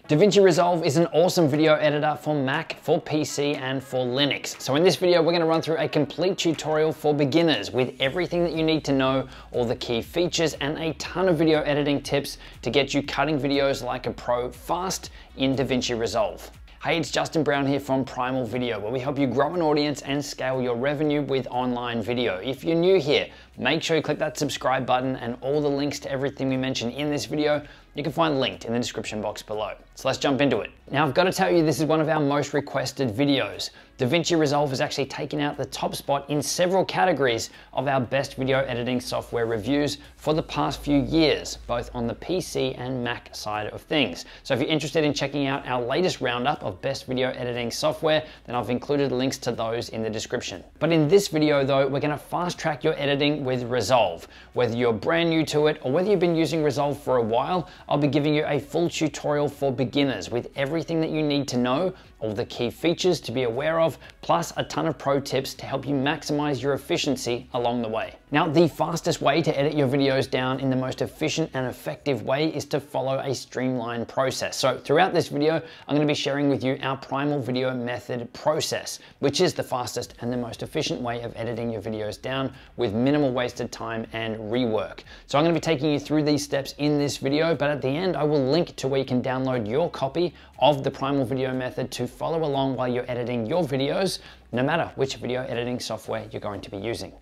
Davinci Resolve is an awesome video editor for Mac, for PC, and for Linux. So in this video, we're gonna run through a complete tutorial for beginners with everything that you need to know, all the key features, and a ton of video editing tips to get you cutting videos like a pro fast in Davinci Resolve. Hey, it's Justin Brown here from Primal Video, where we help you grow an audience and scale your revenue with online video. If you're new here, make sure you click that subscribe button, and all the links to everything we mentioned in this video you can find linked in the description box below. So let's jump into it. Now I've got to tell you, this is one of our most requested videos. Davinci Resolve has actually taken out the top spot in several categories of our best video editing software reviews for the past few years, both on the PC and Mac side of things. So if you're interested in checking out our latest roundup of best video editing software, then I've included links to those in the description. But in this video though, we're gonna fast track your editing with Resolve. Whether you're brand new to it or whether you've been using Resolve for a while, I'll be giving you a full tutorial for beginners with everything that you need to know, all the key features to be aware of, plus a ton of pro tips to help you maximize your efficiency along the way. Now, the fastest way to edit your videos down in the most efficient and effective way is to follow a streamlined process. So throughout this video, I'm going to be sharing with you our Primal Video Method process, which is the fastest and the most efficient way of editing your videos down with minimal wasted time and rework. So I'm going to be taking you through these steps in this video, but at the end, I will link to where you can download your copy of the Primal Video Method to follow along while you're editing your videos, no matter which video editing software you're going to be using.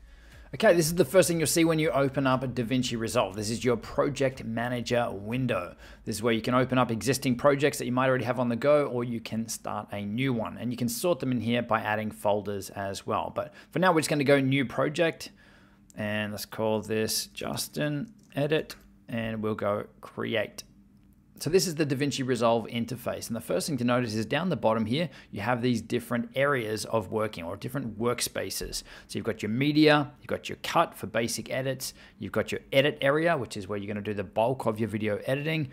Okay, this is the first thing you'll see when you open up Davinci Resolve. This is your project manager window. This is where you can open up existing projects that you might already have on the go, or you can start a new one. And you can sort them in here by adding folders as well. But for now, we're just gonna go new project, and let's call this Justin Edit, and we'll go create. So this is the Davinci Resolve interface, and the first thing to notice is down the bottom here, you have these different areas of working, or different workspaces. So you've got your media, you've got your cut for basic edits, you've got your edit area, which is where you're going to do the bulk of your video editing.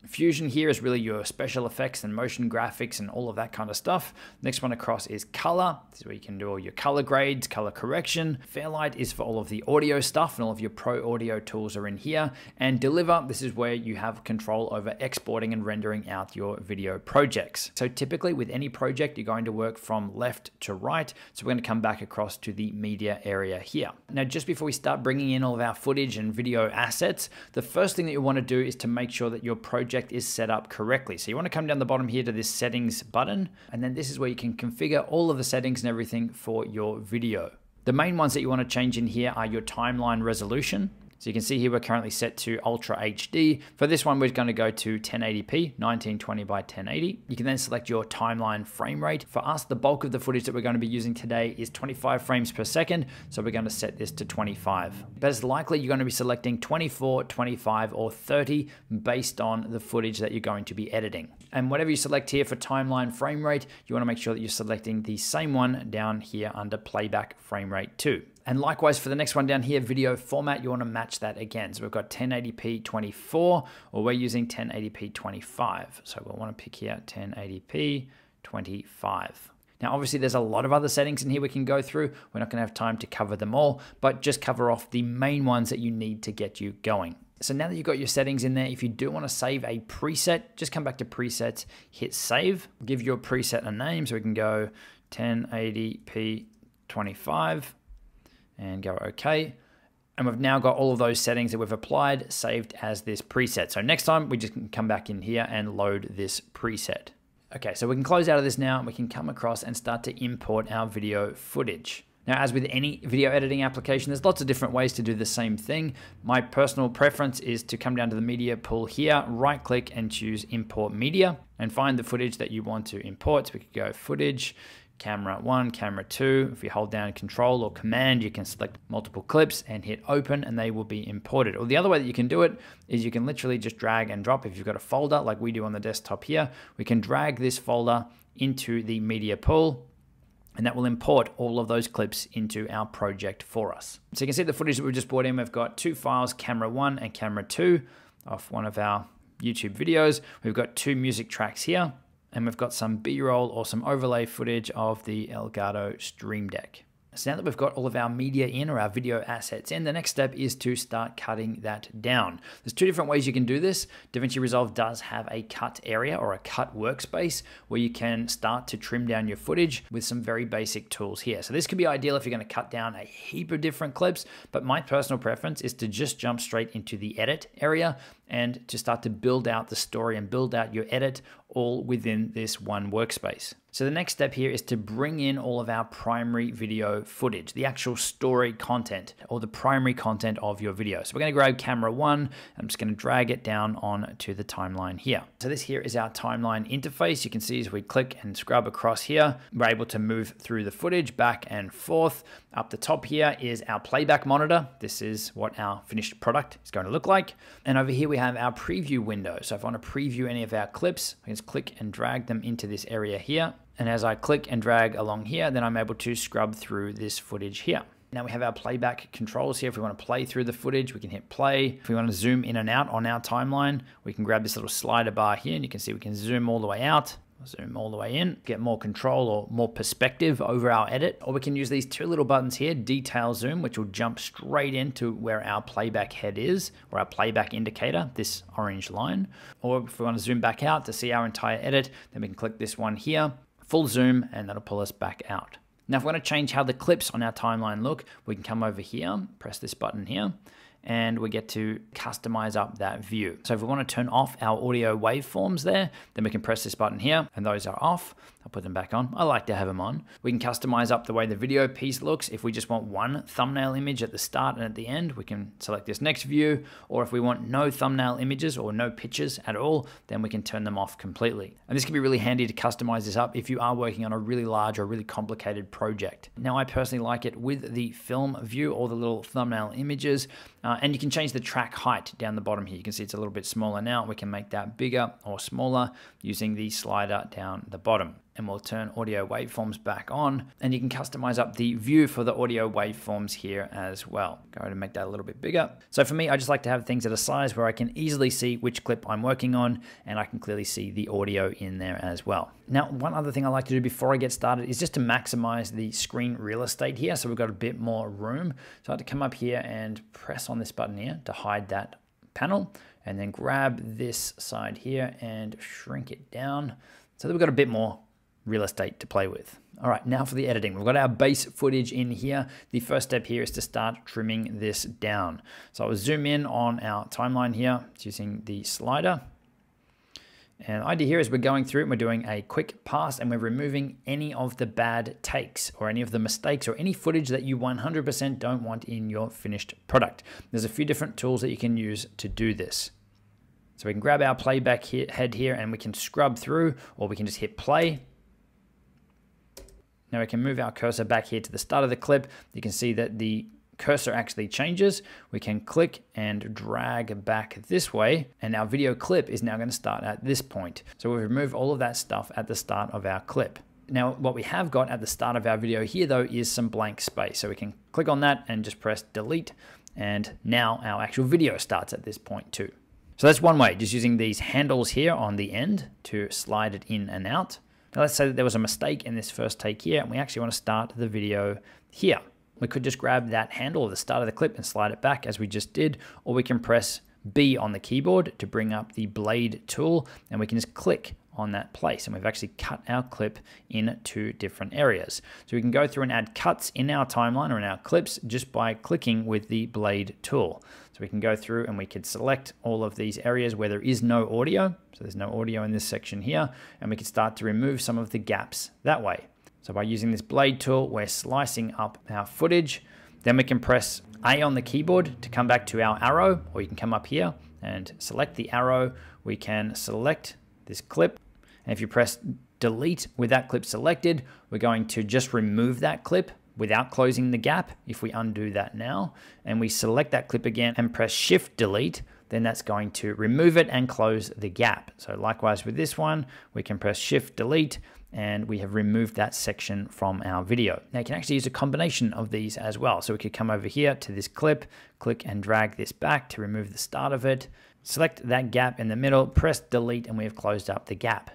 Fusion here is really your special effects and motion graphics and all of that kind of stuff. Next one across is color. This is where you can do all your color grades, color correction. Fairlight is for all of the audio stuff, and all of your pro audio tools are in here. And deliver, this is where you have control over exporting and rendering out your video projects. So typically with any project, you're going to work from left to right. So we're going to come back across to the media area here. Now, just before we start bringing in all of our footage and video assets, the first thing that you want to do is to make sure that your project is set up correctly. So you want to come down the bottom here to this settings button, and then this is where you can configure all of the settings and everything for your video. The main ones that you want to change in here are your timeline resolution. So you can see here we're currently set to Ultra HD. For this one, we're going to go to 1080p, 1920 by 1080. You can then select your timeline frame rate. For us, the bulk of the footage that we're going to be using today is 25 frames per second. So we're going to set this to 25. But it's likely you're going to be selecting 24, 25, or 30 based on the footage that you're going to be editing. And whatever you select here for timeline frame rate, you want to make sure that you're selecting the same one down here under playback frame rate too. And likewise for the next one down here, video format, you want to match that again. So we've got 1080p 24, or we're using 1080p 25. So we'll want to pick here 1080p 25. Now, obviously there's a lot of other settings in here we can go through. We're not going to have time to cover them all, but just cover off the main ones that you need to get you going. So now that you've got your settings in there, if you do want to save a preset, just come back to presets, hit save, give your preset a name. So we can go 1080p 25. And go OK. And we've now got all of those settings that we've applied saved as this preset. So next time we just can come back in here and load this preset. Okay, so we can close out of this now, and we can come across and start to import our video footage. Now, as with any video editing application, there's lots of different ways to do the same thing. My personal preference is to come down to the media pool here, right click and choose import media, and find the footage that you want to import. So we could go footage, camera 1, camera 2. If you hold down Control or Command, you can select multiple clips and hit open, and they will be imported. Or the other way that you can do it is you can literally just drag and drop. If you've got a folder like we do on the desktop here, we can drag this folder into the media pool, and that will import all of those clips into our project for us. So you can see the footage that we just brought in. We've got two files, camera 1 and camera 2 off one of our YouTube videos. We've got two music tracks here, and we've got some B-roll or some overlay footage of the Elgato Stream Deck. So now that we've got all of our media in, or our video assets in, the next step is to start cutting that down. There's two different ways you can do this. DaVinci Resolve does have a cut area or a cut workspace where you can start to trim down your footage with some very basic tools here. So this could be ideal if you're going to cut down a heap of different clips, but my personal preference is to just jump straight into the edit area and to start to build out the story and build out your edit all within this one workspace. So the next step here is to bring in all of our primary video footage, the actual story content or the primary content of your video. So we're going to grab camera 1. I'm just going to drag it down onto the timeline here. So this here is our timeline interface. You can see as we click and scrub across here, we're able to move through the footage back and forth. Up the top here is our playback monitor. This is what our finished product is going to look like. And over here we have our preview window. So if I want to preview any of our clips, I can just click and drag them into this area here. And as I click and drag along here, then I'm able to scrub through this footage here. Now we have our playback controls here. If we want to play through the footage, we can hit play. If we want to zoom in and out on our timeline, we can grab this little slider bar here, and you can see we can zoom all the way out, zoom all the way in, get more control or more perspective over our edit. Or we can use these two little buttons here, detail zoom, which will jump straight into where our playback head is, or our playback indicator, this orange line. Or if we want to zoom back out to see our entire edit, then we can click this one here, full zoom, and that'll pull us back out. Now, if we want to change how the clips on our timeline look, we can come over here, press this button here, and we get to customize up that view. So if we want to turn off our audio waveforms there, then we can press this button here, and those are off. I'll put them back on. I like to have them on. We can customize up the way the video piece looks. If we just want one thumbnail image at the start and at the end, we can select this next view. Or if we want no thumbnail images or no pictures at all, then we can turn them off completely. And this can be really handy to customize this up if you are working on a really large or really complicated project. Now, I personally like it with the film view or the little thumbnail images. And you can change the track height down the bottom here. You can see it's a little bit smaller now. We can make that bigger or smaller using the slider down the bottom. And we'll turn audio waveforms back on, and you can customize up the view for the audio waveforms here as well. Go ahead and make that a little bit bigger. So for me, I just like to have things at a size where I can easily see which clip I'm working on, and I can clearly see the audio in there as well. Now, one other thing I like to do before I get started is just to maximize the screen real estate here. So we've got a bit more room. So I have to come up here and press on this button here to hide that panel, and then grab this side here and shrink it down so that we've got a bit more real estate to play with. All right, now for the editing. We've got our base footage in here. The first step here is to start trimming this down. So I will zoom in on our timeline here using the slider. And the idea here is we're going through and we're doing a quick pass, and we're removing any of the bad takes or any of the mistakes or any footage that you 100% don't want in your finished product. There's a few different tools that you can use to do this. So we can grab our playback head here and we can scrub through, or we can just hit play. Now we can move our cursor back here to the start of the clip. You can see that the cursor actually changes. We can click and drag back this way, and our video clip is now going to start at this point. So we've removed all of that stuff at the start of our clip. Now what we have got at the start of our video here though is some blank space. So we can click on that and just press delete, and now our actual video starts at this point too. So that's one way, just using these handles here on the end to slide it in and out. Now let's say that there was a mistake in this first take here, and we actually want to start the video here. We could just grab that handle at the start of the clip and slide it back as we just did, or we can press B on the keyboard to bring up the blade tool, and we can just click on that place, and we've actually cut our clip in two different areas. So we can go through and add cuts in our timeline or in our clips just by clicking with the blade tool. So we can go through and we can select all of these areas where there is no audio. So there's no audio in this section here, and we can start to remove some of the gaps that way. So by using this blade tool, we're slicing up our footage. Then we can press A on the keyboard to come back to our arrow, or you can come up here and select the arrow. We can select this clip, and if you press delete with that clip selected, we're going to just remove that clip without closing the gap. If we undo that now and we select that clip again and press shift delete, then that's going to remove it and close the gap. So likewise with this one, we can press shift delete, and we have removed that section from our video. Now you can actually use a combination of these as well. So we could come over here to this clip, click and drag this back to remove the start of it, select that gap in the middle, press delete, and we have closed up the gap.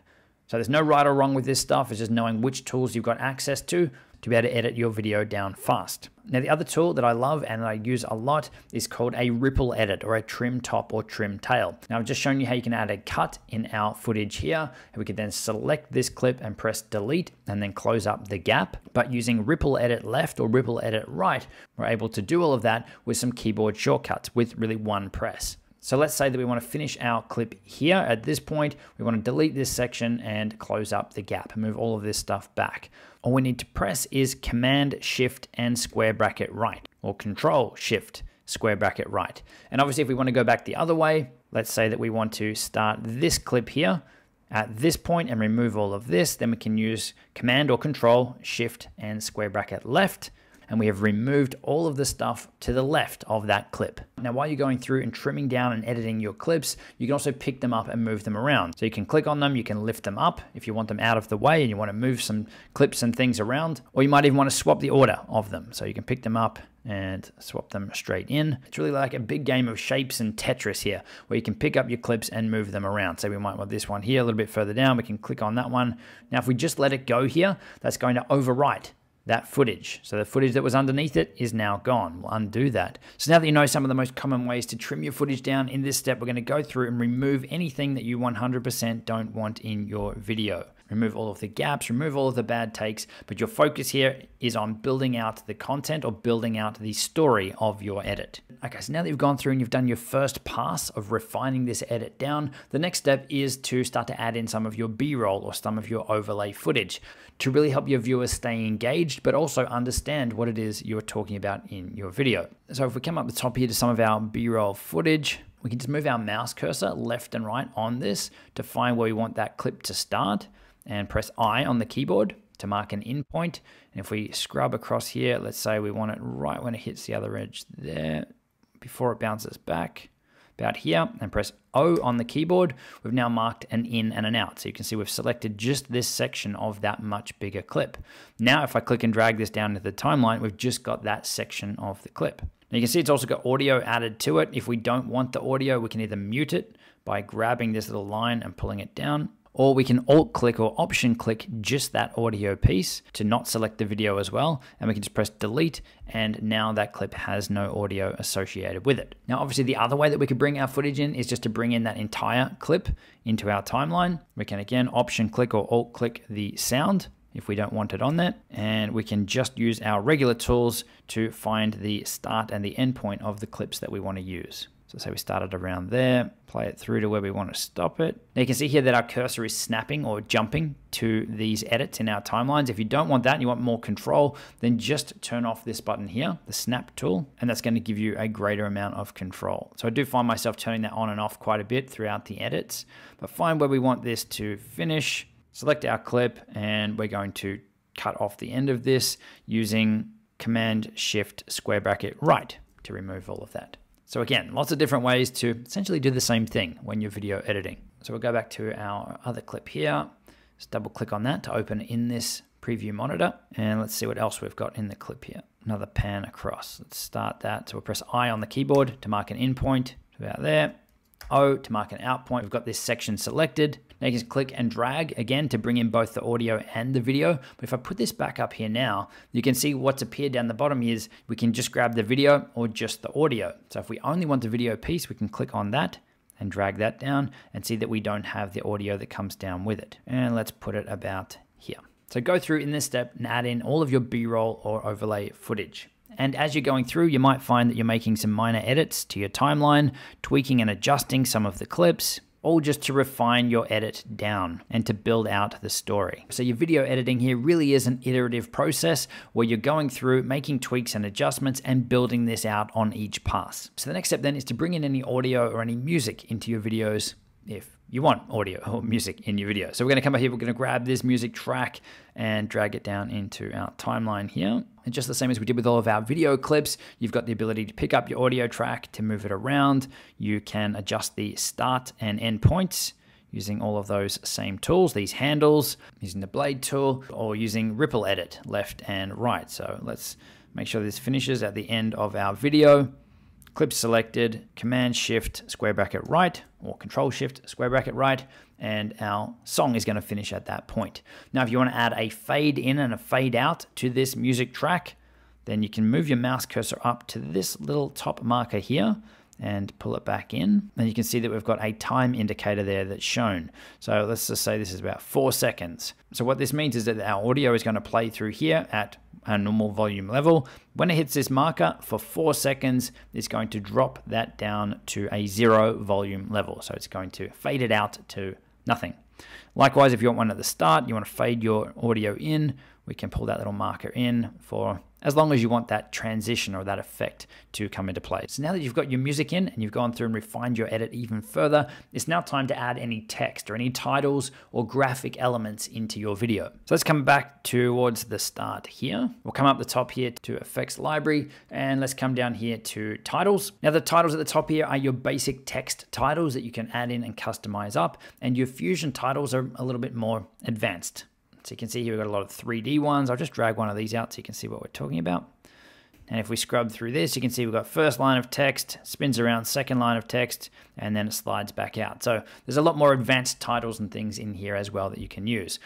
So there's no right or wrong with this stuff. It's just knowing which tools you've got access to to be able to edit your video down fast. Now, the other tool that I love and that I use a lot is called a ripple edit or a trim top or trim tail. Now, I've just shown you how you can add a cut in our footage here. And we can then select this clip and press delete and then close up the gap. But using ripple edit left or ripple edit right, we're able to do all of that with some keyboard shortcuts with really one press. So let's say that we want to finish our clip here at this point. We want to delete this section and close up the gap and move all of this stuff back. All we need to press is Command Shift and square bracket right, or Control Shift square bracket right. And obviously if we want to go back the other way, let's say that we want to start this clip here at this point and remove all of this, then we can use Command or Control Shift and square bracket left. And we have removed all of the stuff to the left of that clip. Now, while you're going through and trimming down and editing your clips, you can also pick them up and move them around. So you can click on them, you can lift them up if you want them out of the way and you want to move some clips and things around, or you might even want to swap the order of them. So you can pick them up and swap them straight in. It's really like a big game of shapes and Tetris here, where you can pick up your clips and move them around. So we might want this one here a little bit further down. We can click on that one. Now, if we just let it go here, that's going to overwrite that footage. So the footage that was underneath it is now gone. We'll undo that. So now that you know some of the most common ways to trim your footage down, in this step, we're going to go through and remove anything that you 100% don't want in your video. Remove all of the gaps, remove all of the bad takes, but your focus here is on building out the content or building out the story of your edit. Okay, so now that you've gone through and you've done your first pass of refining this edit down, the next step is to start to add in some of your B-roll or some of your overlay footage to really help your viewers stay engaged, but also understand what it is you're talking about in your video. So if we come up the top here to some of our B-roll footage, we can just move our mouse cursor left and right on this to find where we want that clip to start, and press I on the keyboard to mark an in point. And if we scrub across here, let's say we want it right when it hits the other edge there, before it bounces back, about here, and press O on the keyboard, we've now marked an in and an out. So you can see we've selected just this section of that much bigger clip. Now, if I click and drag this down to the timeline, we've just got that section of the clip. Now you can see it's also got audio added to it. If we don't want the audio, we can either mute it by grabbing this little line and pulling it down, or we can alt-click or option-click just that audio piece to not select the video as well, and we can just press delete, and now that clip has no audio associated with it. Now, obviously, the other way that we could bring our footage in is just to bring in that entire clip into our timeline. We can, again, option-click or alt-click the sound if we don't want it on there, and we can just use our regular tools to find the start and the end point of the clips that we want to use. So say we started around there, play it through to where we want to stop it. Now you can see here that our cursor is snapping or jumping to these edits in our timelines. If you don't want that and you want more control, then just turn off this button here, the snap tool, and that's going to give you a greater amount of control. So I do find myself turning that on and off quite a bit throughout the edits, but find where we want this to finish, select our clip, and we're going to cut off the end of this using Command Shift square bracket right to remove all of that. So again, lots of different ways to essentially do the same thing when you're video editing. So we'll go back to our other clip here. Just double click on that to open in this preview monitor. And let's see what else we've got in the clip here. Another pan across. Let's start that. So we'll press I on the keyboard to mark an in point, about there. O to mark an out point. We've got this section selected. Now you can just click and drag again to bring in both the audio and the video. But if I put this back up here now, you can see what's appeared down the bottom is we can just grab the video or just the audio. So if we only want the video piece, we can click on that and drag that down and see that we don't have the audio that comes down with it. And let's put it about here. So go through in this step and add in all of your B-roll or overlay footage. And as you're going through, you might find that you're making some minor edits to your timeline, tweaking and adjusting some of the clips, all just to refine your edit down and to build out the story. So your video editing here really is an iterative process where you're going through, making tweaks and adjustments and building this out on each pass. So the next step then is to bring in any audio or any music into your videos if you want audio or music in your video. So we're going to come up here, we're going to grab this music track and drag it down into our timeline here. And just the same as we did with all of our video clips, you've got the ability to pick up your audio track to move it around. You can adjust the start and end points using all of those same tools, these handles, using the blade tool, or using ripple edit left and right. So let's make sure this finishes at the end of our video. clip selected, Command Shift square bracket right, or Control Shift square bracket right, and our song is going to finish at that point. Now, if you want to add a fade in and a fade out to this music track, then you can move your mouse cursor up to this little top marker here and pull it back in. And you can see that we've got a time indicator there that's shown. So let's just say this is about 4 seconds. So what this means is that our audio is going to play through here at a normal volume level. When it hits this marker for 4 seconds, it's going to drop that down to a 0 volume level. So it's going to fade it out to nothing. Likewise, if you want one at the start, you want to fade your audio in, we can pull that little marker in for as long as you want that transition or that effect to come into play. So now that you've got your music in and you've gone through and refined your edit even further, it's now time to add any text or any titles or graphic elements into your video. So let's come back towards the start here. We'll come up the top here to Effects Library, and let's come down here to Titles. Now the titles at the top here are your basic text titles that you can add in and customize up, and your Fusion titles are a little bit more advanced. So you can see here we've got a lot of 3D ones. I'll just drag one of these out so you can see what we're talking about. And if we scrub through this, you can see we've got first line of text, spins around, second line of text, and then it slides back out. So there's a lot more advanced titles and things in here as well that you can use.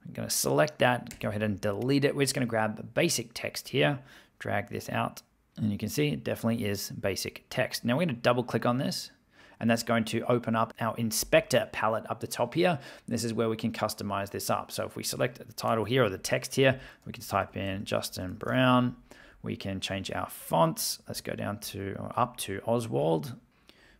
I'm going to select that, go ahead and delete it. We're just going to grab basic text here, drag this out, and you can see it definitely is basic text. Now we're going to double click on this, and that's going to open up our inspector palette up the top here. This is where we can customize this up. So if we select the title here or the text here, we can type in Justin Brown. We can change our fonts. Let's go down to, or up to Oswald.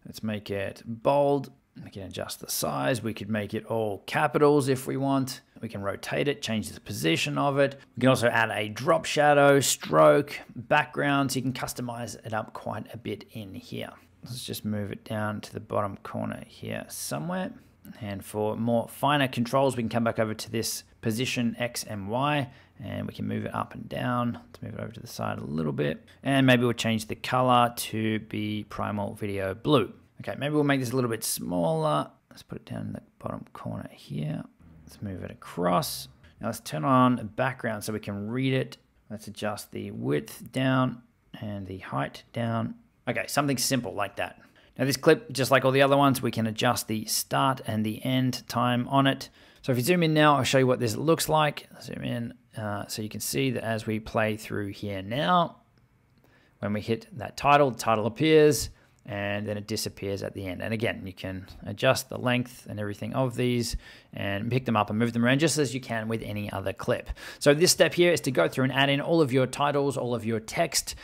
Let's make it bold. We can adjust the size. We could make it all capitals if we want. We can rotate it, change the position of it. We can also add a drop shadow, stroke, background, so you can customize it up quite a bit in here. Let's just move it down to the bottom corner here somewhere. And for more finer controls, we can come back over to this position X and Y, and we can move it up and down. Let's move it over to the side a little bit. And maybe we'll change the color to be Primal Video Blue. Okay, maybe we'll make this a little bit smaller. Let's put it down in the bottom corner here. Let's move it across. Now let's turn on background so we can read it. Let's adjust the width down and the height down. Okay, something simple like that. Now this clip, just like all the other ones, we can adjust the start and the end time on it. So if you zoom in now, I'll show you what this looks like. Zoom in so you can see that as we play through here now, when we hit that title, the title appears and then it disappears at the end. And again, you can adjust the length and everything of these and pick them up and move them around just as you can with any other clip. So this step here is to go through and add in all of your titles, all of your text,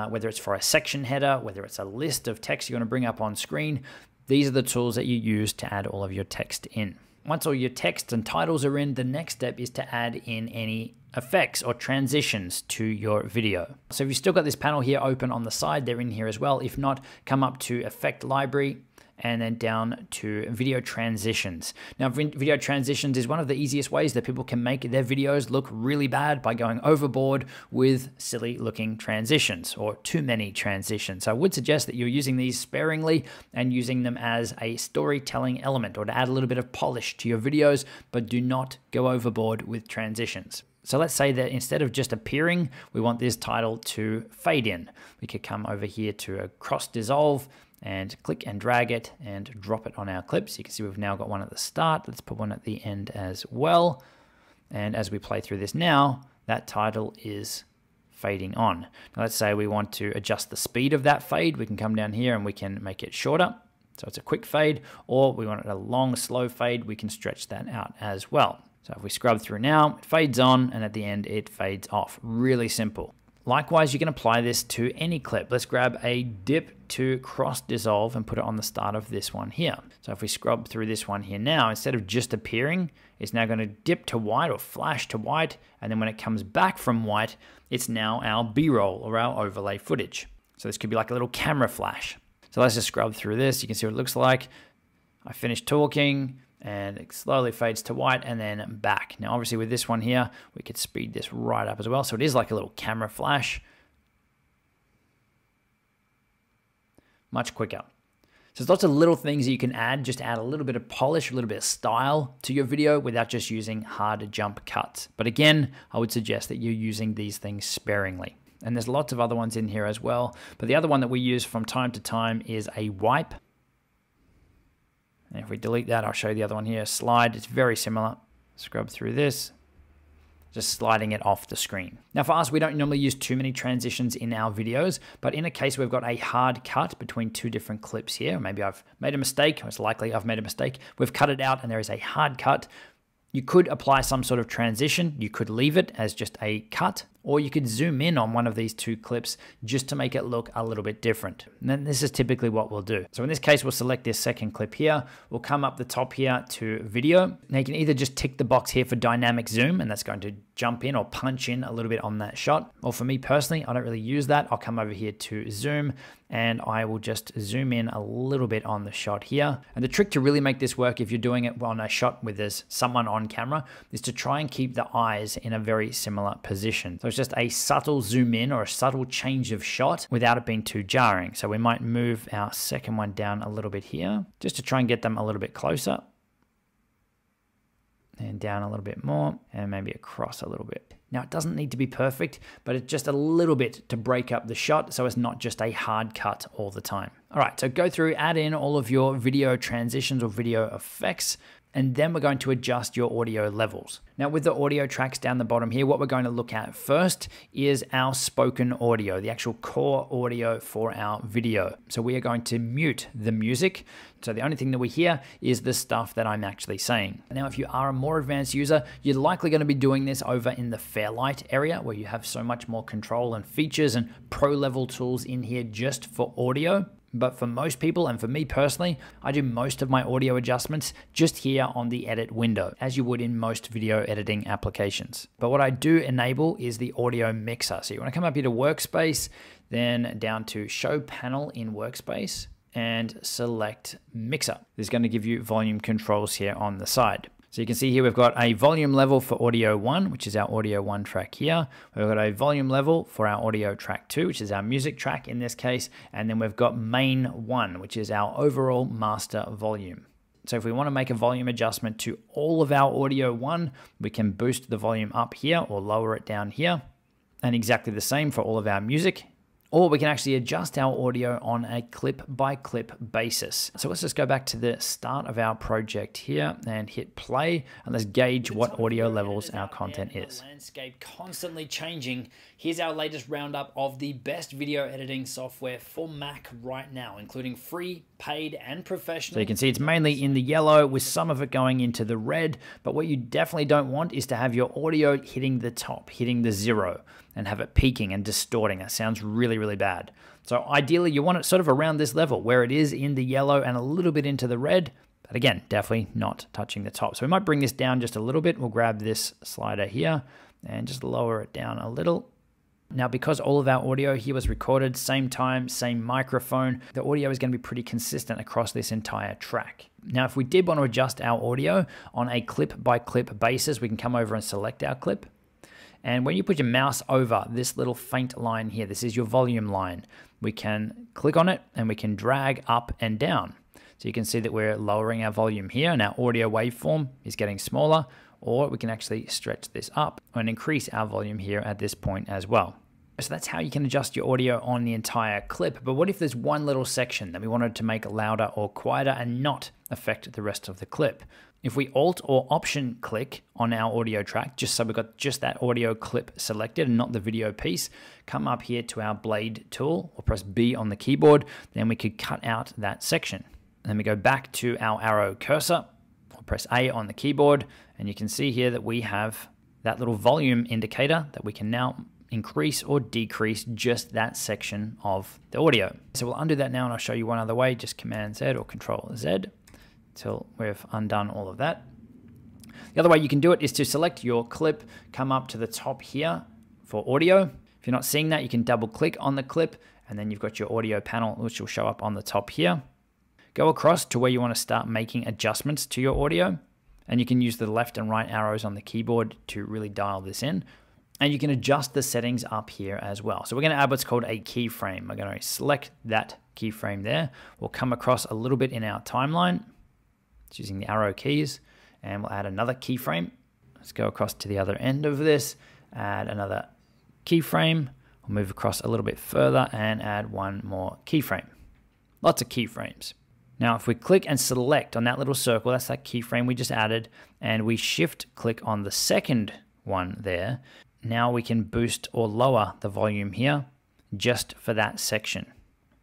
whether it's for a section header, whether it's a list of text you're going to bring up on screen. These are the tools that you use to add all of your text in. Once all your text and titles are in, the next step is to add in any effects or transitions to your video. So if you've still got this panel here open on the side, they're in here as well. If not, come up to Effect Library and then down to Video Transitions. Now, video transitions is one of the easiest ways that people can make their videos look really bad by going overboard with silly looking transitions or too many transitions. So I would suggest that you're using these sparingly and using them as a storytelling element or to add a little bit of polish to your videos, but do not go overboard with transitions. So let's say that instead of just appearing, we want this title to fade in. We could come over here to a cross dissolve and click and drag it and drop it on our clips. You can see we've now got one at the start. Let's put one at the end as well. And as we play through this now, that title is fading on. Now let's say we want to adjust the speed of that fade. We can come down here and we can make it shorter. So it's a quick fade, or we want it a long, slow fade. We can stretch that out as well. So if we scrub through now, it fades on, and at the end, it fades off. Really simple. Likewise, you can apply this to any clip. Let's grab a dip to cross dissolve and put it on the start of this one here. So if we scrub through this one here now, instead of just appearing, it's now going to dip to white or flash to white. And then when it comes back from white, it's now our B-roll or our overlay footage. So this could be like a little camera flash. So let's just scrub through this. You can see what it looks like. I finished talking, and it slowly fades to white and then back. Now, obviously with this one here, we could speed this right up as well. So it is like a little camera flash. Much quicker. So there's lots of little things that you can add, just add a little bit of polish, a little bit of style to your video without just using hard jump cuts. But again, I would suggest that you're using these things sparingly. and there's lots of other ones in here as well. But the other one that we use from time to time is a wipe. And if we delete that, I'll show you the other one here. Slide, it's very similar. Scrub through this, just sliding it off the screen. Now for us, we don't normally use too many transitions in our videos, but in a case we've got a hard cut between two different clips here, maybe I've made a mistake, or it's likely I've made a mistake, we've cut it out and there is a hard cut. You could apply some sort of transition, you could leave it as just a cut, or you could zoom in on one of these two clips just to make it look a little bit different. And then this is typically what we'll do. So in this case, we'll select this second clip here. We'll come up the top here to video. Now you can either just tick the box here for dynamic zoom, and that's going to jump in or punch in a little bit on that shot. Or for me personally, I don't really use that. I'll come over here to zoom, and I will just zoom in a little bit on the shot here. And the trick to really make this work if you're doing it on a shot where there's someone on camera is to try and keep the eyes in a very similar position. So it's just a subtle zoom in or a subtle change of shot without it being too jarring. So we might move our second one down a little bit here just to try and get them a little bit closer. And down a little bit more, and maybe across a little bit. Now it doesn't need to be perfect, but it's just a little bit to break up the shot so it's not just a hard cut all the time. All right, so go through, add in all of your video transitions or video effects, and then we're going to adjust your audio levels. Now with the audio tracks down the bottom here, what we're going to look at first is our spoken audio, the actual core audio for our video. So we are going to mute the music. So the only thing that we hear is the stuff that I'm actually saying. Now, if you are a more advanced user, you're likely going to be doing this over in the Fairlight area where you have so much more control and features and pro level tools in here just for audio. But for most people, and for me personally, I do most of my audio adjustments just here on the edit window, as you would in most video editing applications. But what I do enable is the audio mixer. So you want to come up here to Workspace, then down to Show Panel in Workspace, and select Mixer. This is going to give you volume controls here on the side. So you can see here we've got a volume level for audio 1, which is our audio 1 track here. We've got a volume level for our audio track 2, which is our music track in this case. And then we've got main 1, which is our overall master volume. So if we want to make a volume adjustment to all of our audio 1, we can boost the volume up here or lower it down here. And exactly the same for all of our music. Or we can actually adjust our audio on a clip-by-clip basis. So let's just go back to the start of our project here and hit play, and let's gauge what audio levels our content is. Landscape constantly changing. Here's our latest roundup of the best video editing software for Mac right now, including free, paid, and professional. So you can see it's mainly in the yellow with some of it going into the red, but what you definitely don't want is to have your audio hitting the top, hitting the 0, and have it peaking and distorting. That sounds really, really bad. So ideally you want it sort of around this level where it is in the yellow and a little bit into the red, but again, definitely not touching the top. So we might bring this down just a little bit. We'll grab this slider here and just lower it down a little. Now, because all of our audio here was recorded same time, same microphone, the audio is going to be pretty consistent across this entire track. Now, if we did want to adjust our audio on a clip-by-clip basis, we can come over and select our clip. And when you put your mouse over this little faint line here, this is your volume line, we can click on it and we can drag up and down. So you can see that we're lowering our volume here and our audio waveform is getting smaller, or we can actually stretch this up and increase our volume here at this point as well. So that's how you can adjust your audio on the entire clip. But what if there's one little section that we wanted to make louder or quieter and not affect the rest of the clip? If we Alt or Option click on our audio track, just so we've got just that audio clip selected and not the video piece, come up here to our blade tool or press B on the keyboard, then we could cut out that section. And then we go back to our arrow cursor, or press A on the keyboard, and you can see here that we have that little volume indicator that we can now increase or decrease just that section of the audio. So we'll undo that now and I'll show you one other way, just Command Z or Control Z till we've undone all of that. The other way you can do it is to select your clip, come up to the top here for audio. If you're not seeing that, you can double click on the clip and then you've got your audio panel which will show up on the top here. Go across to where you want to start making adjustments to your audio, and you can use the left and right arrows on the keyboard to really dial this in. And you can adjust the settings up here as well. So we're going to add what's called a keyframe. We're going to select that keyframe there. We'll come across a little bit in our timeline, just using the arrow keys, and we'll add another keyframe. Let's go across to the other end of this, add another keyframe. We'll move across a little bit further and add one more keyframe. Lots of keyframes. Now, if we click and select on that little circle, that's that keyframe we just added, and we shift click on the second one there, now we can boost or lower the volume here just for that section.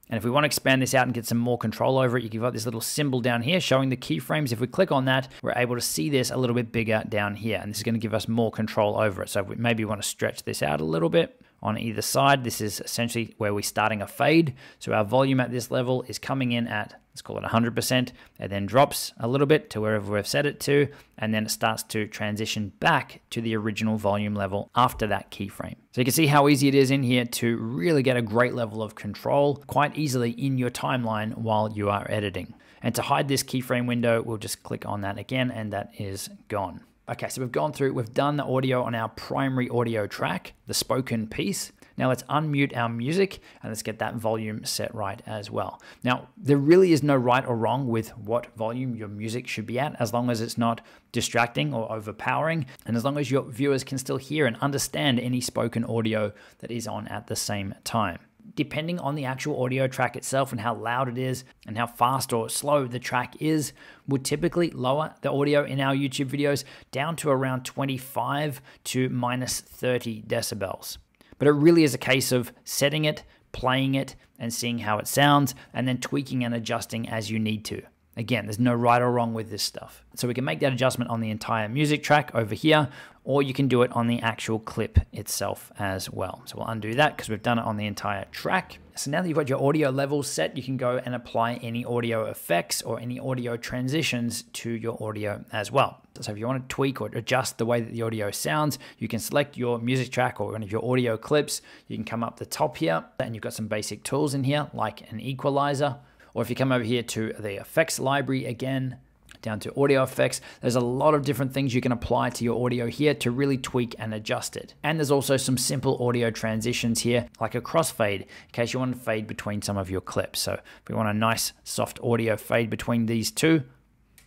And if we want to expand this out and get some more control over it, you can got this little symbol down here showing the keyframes. If we click on that, we're able to see this a little bit bigger down here, and this is going to give us more control over it. So if we maybe want to stretch this out a little bit on either side, this is essentially where we're starting a fade. So our volume at this level is coming in at, let's call it 100%, and then drops a little bit to wherever we've set it to, and then it starts to transition back to the original volume level after that keyframe. So you can see how easy it is in here to really get a great level of control quite easily in your timeline while you are editing. And to hide this keyframe window, we'll just click on that again, and that is gone. Okay, so we've gone through, we've done the audio on our primary audio track, the spoken piece. Now let's unmute our music and let's get that volume set right as well. Now, there really is no right or wrong with what volume your music should be at, as long as it's not distracting or overpowering, and as long as your viewers can still hear and understand any spoken audio that is on at the same time. Depending on the actual audio track itself and how loud it is and how fast or slow the track is, would typically lower the audio in our YouTube videos down to around 25 to minus 30 decibels. But it really is a case of setting it, playing it, and seeing how it sounds, and then tweaking and adjusting as you need to. Again, there's no right or wrong with this stuff. So we can make that adjustment on the entire music track over here, or you can do it on the actual clip itself as well. So we'll undo that because we've done it on the entire track. So now that you've got your audio levels set, you can go and apply any audio effects or any audio transitions to your audio as well. So if you want to tweak or adjust the way that the audio sounds, you can select your music track or one of your audio clips. You can come up the top here, and you've got some basic tools in here like an equalizer. Or if you come over here to the effects library again, down to audio effects, there's a lot of different things you can apply to your audio here to really tweak and adjust it. And there's also some simple audio transitions here, like a crossfade, in case you want to fade between some of your clips. So if we want a nice soft audio fade between these two,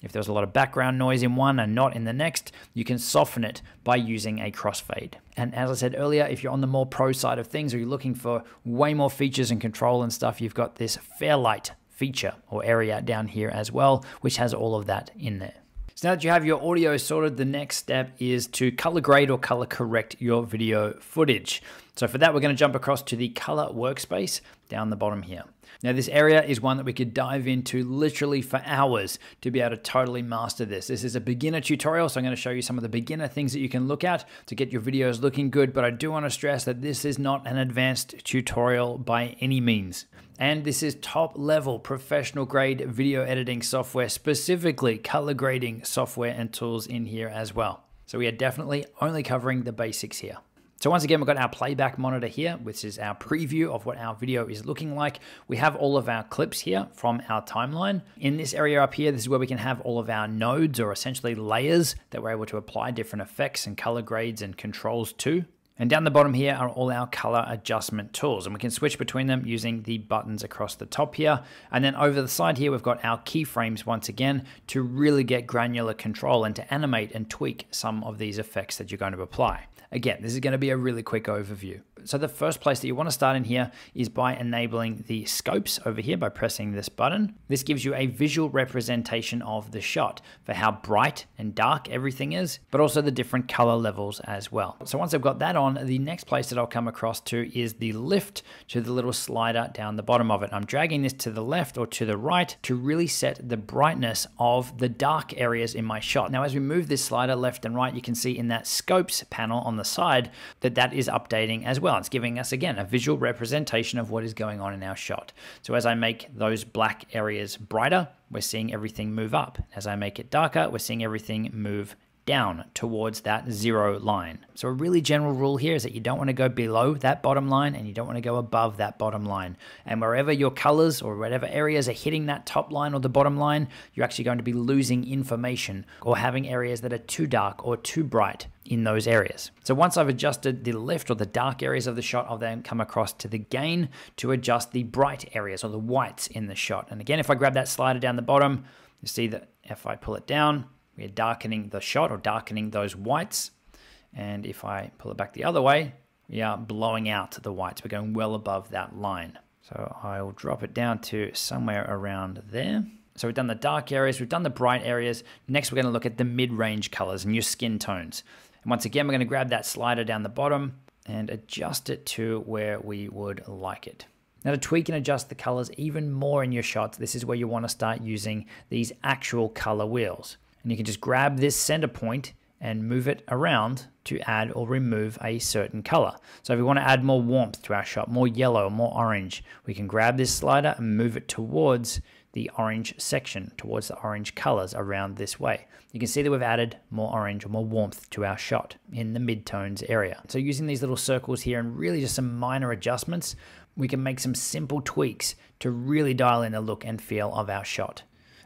if there's a lot of background noise in one and not in the next, you can soften it by using a crossfade. And as I said earlier, if you're on the more pro side of things or you're looking for way more features and control and stuff, you've got this Fairlight feature or area down here as well, which has all of that in there. So now that you have your audio sorted, the next step is to color grade or color correct your video footage. So for that, we're going to jump across to the color workspace down the bottom here. Now this area is one that we could dive into literally for hours to be able to totally master this. This is a beginner tutorial, so I'm going to show you some of the beginner things that you can look at to get your videos looking good, but I do want to stress that this is not an advanced tutorial by any means. And this is top level professional grade video editing software, specifically color grading software and tools in here as well. So we are definitely only covering the basics here. So once again, we've got our playback monitor here, which is our preview of what our video is looking like. We have all of our clips here from our timeline. In this area up here, this is where we can have all of our nodes or essentially layers that we're able to apply different effects and color grades and controls to. And down the bottom here are all our color adjustment tools, and we can switch between them using the buttons across the top here. And then over the side here, we've got our keyframes once again to really get granular control and to animate and tweak some of these effects that you're going to apply. Again, this is going to be a really quick overview. So the first place that you want to start in here is by enabling the scopes over here by pressing this button. This gives you a visual representation of the shot for how bright and dark everything is, but also the different color levels as well. So once I've got that on, the next place that I'll come across to is the lift to the little slider down the bottom of it. I'm dragging this to the left or to the right to really set the brightness of the dark areas in my shot. Now, as we move this slider left and right, you can see in that scopes panel on the side that is updating as well. It's giving us, again, a visual representation of what is going on in our shot. So as I make those black areas brighter, we're seeing everything move up. As I make it darker, we're seeing everything move down towards that 0 line. So a really general rule here is that you don't want to go below that bottom line and you don't want to go above that bottom line. And wherever your colors or whatever areas are hitting that top line or the bottom line, you're actually going to be losing information or having areas that are too dark or too bright in those areas. So once I've adjusted the lift or the dark areas of the shot, I'll then come across to the gain to adjust the bright areas or the whites in the shot. And again, if I grab that slider down the bottom, you see that if I pull it down, we are darkening the shot or darkening those whites. And if I pull it back the other way, we are blowing out the whites. We're going well above that line. So I'll drop it down to somewhere around there. So we've done the dark areas, we've done the bright areas. Next, we're going to look at the mid-range colors and your skin tones. And once again, we're going to grab that slider down the bottom and adjust it to where we would like it. Now to tweak and adjust the colors even more in your shots, this is where you want to start using these actual color wheels. And you can just grab this center point and move it around to add or remove a certain color. So if we want to add more warmth to our shot, more yellow, more orange, we can grab this slider and move it towards the orange section, towards the orange colors around this way. You can see that we've added more orange or more warmth to our shot in the mid-tones area. So using these little circles here and really just some minor adjustments, we can make some simple tweaks to really dial in the look and feel of our shot.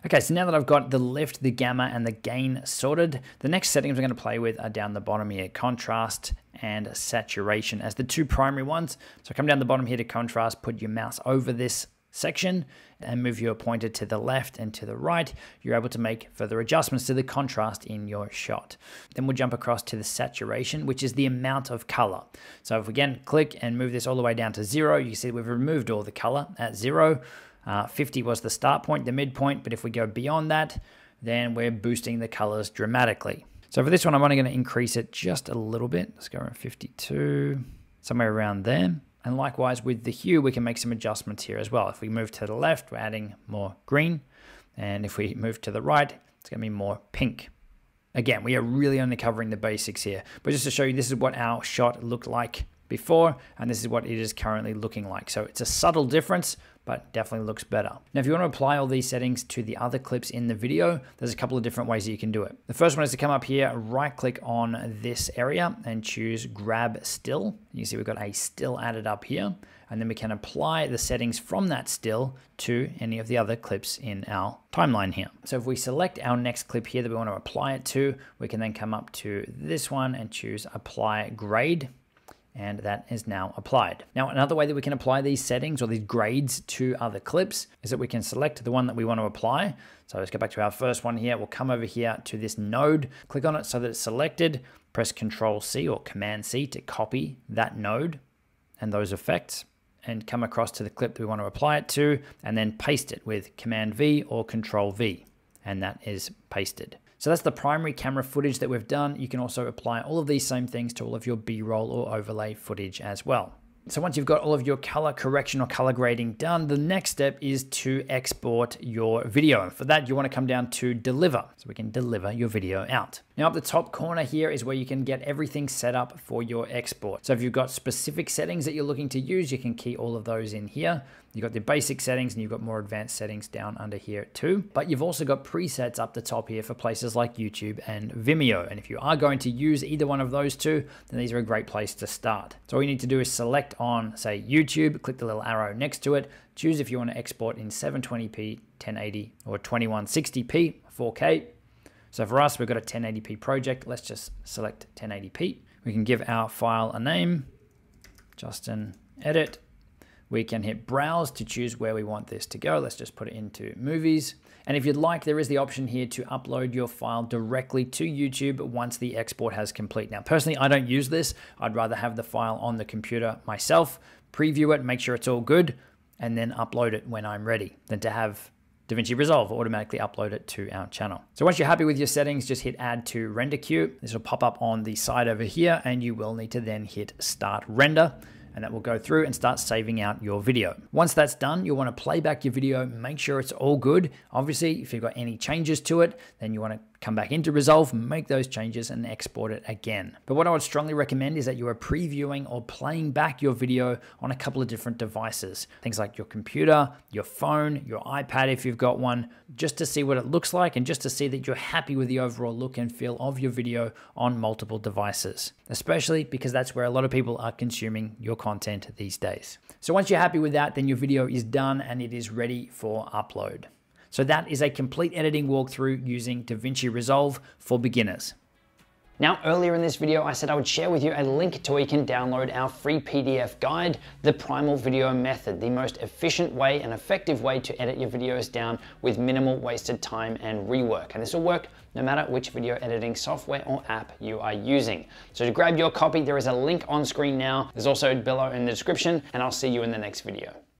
Okay, so now that I've got the lift, the gamma, and the gain sorted, the next settings we're going to play with are down the bottom here, contrast and saturation as the two primary ones. So come down the bottom here to contrast, put your mouse over this section and move your pointer to the left and to the right. You're able to make further adjustments to the contrast in your shot. Then we'll jump across to the saturation, which is the amount of color. So if we again click and move this all the way down to 0, you see we've removed all the color at 0. 50 was the start point, the midpoint, but if we go beyond that, then we're boosting the colors dramatically. So for this one, I'm only going to increase it just a little bit. Let's go around 52, somewhere around there. And likewise with the hue, we can make some adjustments here as well. If we move to the left, we're adding more green. And if we move to the right, it's going to be more pink. Again, we are really only covering the basics here. But just to show you, this is what our shot looked like before, and this is what it is currently looking like. So it's a subtle difference, but definitely looks better. Now, if you want to apply all these settings to the other clips in the video, there's a couple of different ways that you can do it. The first one is to come up here, right click on this area and choose grab still. You see we've got a still added up here, and then we can apply the settings from that still to any of the other clips in our timeline here. So if we select our next clip here that we want to apply it to, we can then come up to this one and choose apply grade. And that is now applied. Now, another way that we can apply these settings or these grades to other clips is that we can select the one that we want to apply. So let's go back to our first one here. We'll come over here to this node, click on it so that it's selected, press Control C or Command C to copy that node and those effects, and come across to the clip that we want to apply it to, and then paste it with Command V or Control V, and that is pasted. So that's the primary camera footage that we've done. You can also apply all of these same things to all of your B-roll or overlay footage as well. So once you've got all of your color correction or color grading done, the next step is to export your video. For that, you want to come down to deliver, so we can deliver your video out. Now up the top corner here is where you can get everything set up for your export. So if you've got specific settings that you're looking to use, you can key all of those in here. You've got the basic settings and you've got more advanced settings down under here too. But you've also got presets up the top here for places like YouTube and Vimeo. And if you are going to use either one of those two, then these are a great place to start. So all you need to do is select on, say, YouTube, click the little arrow next to it, choose if you want to export in 720p, 1080, or 2160p, 4K. So for us, we've got a 1080p project. Let's just select 1080p. We can give our file a name, Justin Edit. We can hit browse to choose where we want this to go. Let's just put it into movies. And if you'd like, there is the option here to upload your file directly to YouTube once the export has complete. Now, personally, I don't use this. I'd rather have the file on the computer myself, preview it, make sure it's all good, and then upload it when I'm ready, than to have Davinci Resolve automatically upload it to our channel. So once you're happy with your settings, just hit add to render queue. This will pop up on the side over here, and you will need to then hit start render. And that will go through and start saving out your video. Once that's done, you'll want to play back your video, make sure it's all good. Obviously, if you've got any changes to it, then you want to come back into Resolve, make those changes and export it again. But what I would strongly recommend is that you are previewing or playing back your video on a couple of different devices. Things like your computer, your phone, your iPad if you've got one, just to see what it looks like and just to see that you're happy with the overall look and feel of your video on multiple devices, especially because that's where a lot of people are consuming your content these days. So once you're happy with that, then your video is done and it is ready for upload. So that is a complete editing walkthrough using DaVinci Resolve for beginners. Now, earlier in this video, I said I would share with you a link to where you can download our free PDF guide, The Primal Video Method, the most efficient way and effective way to edit your videos down with minimal wasted time and rework. And this will work no matter which video editing software or app you are using. So to grab your copy, there is a link on screen now. There's also below in the description, and I'll see you in the next video.